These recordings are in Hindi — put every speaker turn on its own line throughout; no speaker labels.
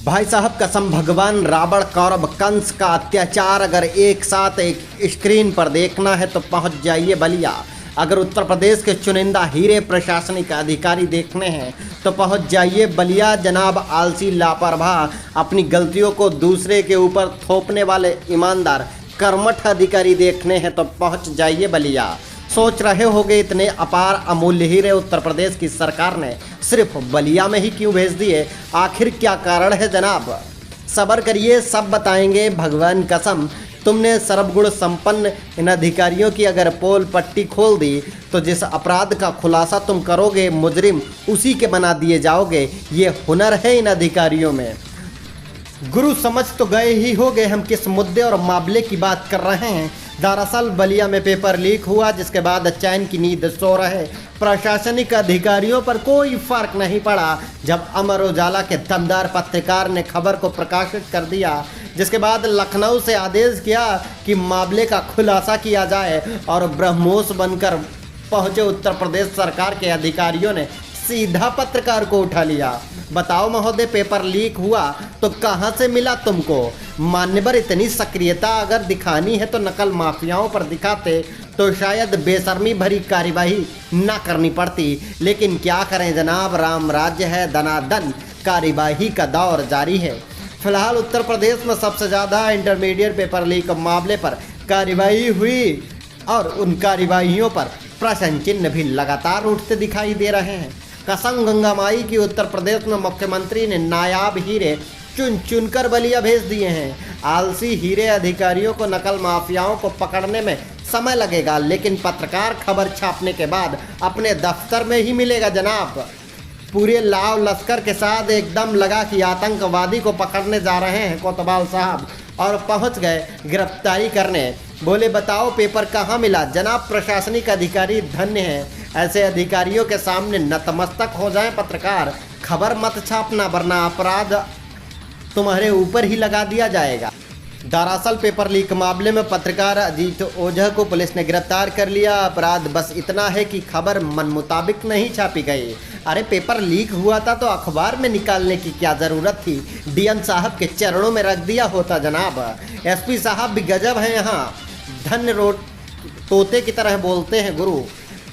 भाई साहब कसम भगवान रावण कौरव कंस का अत्याचार अगर एक साथ एक स्क्रीन पर देखना है तो पहुंच जाइए बलिया। अगर उत्तर प्रदेश के चुनिंदा हीरे प्रशासनिक अधिकारी देखने हैं तो पहुंच जाइए बलिया। जनाब आलसी लापरवाह अपनी गलतियों को दूसरे के ऊपर थोपने वाले ईमानदार कर्मठ अधिकारी देखने हैं तो पहुंच जाइए बलिया। सोच रहे होंगे इतने अपार अमूल्य हीरे उत्तर प्रदेश की सरकार ने सिर्फ बलिया में ही क्यों भेज दिए, आखिर क्या कारण है जनाब? सब्र करिए, सब बताएंगे भगवान कसम। तुमने सर्वगुण संपन्न इन अधिकारियों की अगर पोल पट्टी खोल दी तो जिस अपराध का खुलासा तुम करोगे मुजरिम उसी के बना दिए जाओगे। ये हुनर है इन अधिकारियों में। गुरु समझ तो गए ही होंगे हम किस मुद्दे और मामले की बात कर रहे हैं। दरअसल बलिया में पेपर लीक हुआ जिसके बाद चैन की नींद सो रहे प्रशासनिक अधिकारियों पर कोई फर्क नहीं पड़ा जब अमर उजाला के दमदार पत्रकार ने खबर को प्रकाशित कर दिया, जिसके बाद लखनऊ से आदेश किया कि मामले का खुलासा किया जाए और ब्रह्मोस बनकर पहुंचे उत्तर प्रदेश सरकार के अधिकारियों ने सीधा पत्रकार को उठा लिया। बताओ महोदय, पेपर लीक हुआ तो कहां से मिला तुमको? मान्यवर इतनी सक्रियता अगर दिखानी है तो नकल माफियाओं पर दिखाते तो शायद बेशर्मी भरी कार्यवाही ना करनी पड़ती, लेकिन क्या करें जनाब, राम राज्य है, दनादन कार्यवाही का दौर जारी है। फिलहाल उत्तर प्रदेश में सबसे ज़्यादा इंटरमीडिएट पेपर लीक मामले पर कार्यवाही हुई और उन कार्यवाहियों पर प्रश्न चिन्ह भी लगातार उठते दिखाई दे रहे हैं। कसम गंगा माई की उत्तर प्रदेश में मुख्यमंत्री ने नायाब हीरे चुन चुनकर बलिया भेज दिए हैं। आलसी हीरे अधिकारियों को नकल माफियाओं को पकड़ने में समय लगेगा, लेकिन पत्रकार खबर छापने के बाद अपने दफ्तर में ही मिलेगा जनाब। पूरे लाव लश्कर के साथ एकदम लगा कि आतंकवादी को पकड़ने जा रहे हैं कोतवाल साहब, और पहुंच गए गिरफ्तारी करने। बोले बताओ पेपर कहाँ मिला? जनाब प्रशासनिक अधिकारी धन्य हैं, ऐसे अधिकारियों के सामने नतमस्तक हो जाएं पत्रकार। खबर मत छापना वरना अपराध तुम्हारे ऊपर ही लगा दिया जाएगा। दरअसल पेपर लीक मामले में पत्रकार अजीत ओझा को पुलिस ने गिरफ्तार कर लिया। अपराध बस इतना है कि खबर मन मुताबिक नहीं छापी गई। अरे पेपर लीक हुआ था तो अखबार में निकालने की क्या ज़रूरत थी? डीएम साहब के चरणों में रख दिया होता जनाब। एसपी साहब भी गजब हैं, यहाँ धन्य रोट तोते की तरह बोलते हैं गुरु।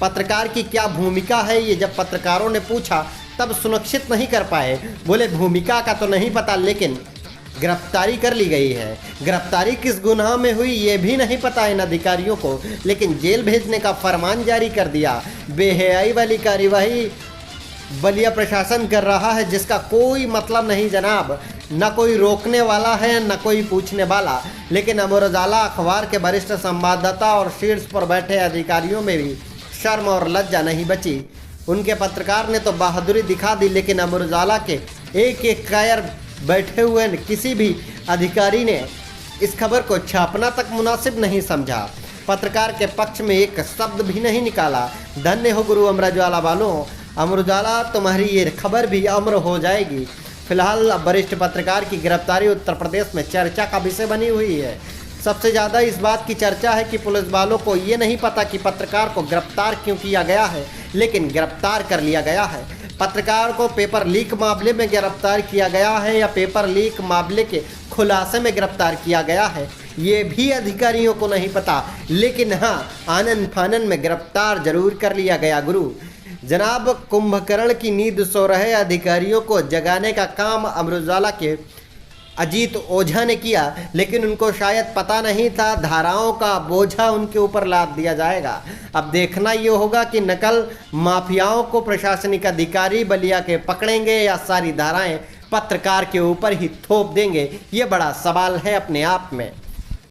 पत्रकार की क्या भूमिका है ये जब पत्रकारों ने पूछा तब सुनिश्चित नहीं कर पाए। बोले भूमिका का तो नहीं पता लेकिन गिरफ्तारी कर ली गई है। गिरफ्तारी किस गुनाह में हुई ये भी नहीं पता इन अधिकारियों को, लेकिन जेल भेजने का फरमान जारी कर दिया। बेहयाई वाली कार्यवाही बलिया प्रशासन कर रहा है जिसका कोई मतलब नहीं जनाब। न कोई रोकने वाला है न कोई पूछने वाला, लेकिन अमर उजाला अखबार के वरिष्ठ संवाददाता और शीर्ष पर बैठे अधिकारियों में भी शर्म और लज्जा नहीं बची। उनके पत्रकार ने तो बहादुरी दिखा दी, लेकिन अमर उजाला के एक एक कायर बैठे हुए किसी भी अधिकारी ने इस खबर को छापना तक मुनासिब नहीं समझा। पत्रकार के पक्ष में एक शब्द भी नहीं निकाला। धन्य हो गुरु अमर उजाला वालों, अमर उजाला तुम्हारी ये खबर भी अमर हो जाएगी। फिलहाल वरिष्ठ पत्रकार की गिरफ्तारी उत्तर प्रदेश में चर्चा का विषय बनी हुई है। सबसे ज़्यादा इस बात की चर्चा है कि पुलिस वालों को ये नहीं पता कि पत्रकार को गिरफ्तार क्यों किया गया है, लेकिन गिरफ्तार कर लिया गया है। पत्रकार को पेपर लीक मामले में गिरफ्तार किया गया है या पेपर लीक मामले के खुलासे में गिरफ्तार किया गया है ये भी अधिकारियों को नहीं पता, लेकिन हाँ आनन फानन में गिरफ्तार जरूर कर लिया गया गुरु। जनाब कुंभकर्ण की नींद सो रहे अधिकारियों को जगाने का काम अमर उजाला के अजीत ओझा ने किया, लेकिन उनको शायद पता नहीं था धाराओं का बोझा उनके ऊपर लाद दिया जाएगा। अब देखना ये होगा कि नकल माफियाओं को प्रशासनिक अधिकारी बलिया के पकड़ेंगे या सारी धाराएं पत्रकार के ऊपर ही थोप देंगे। ये बड़ा सवाल है अपने आप में।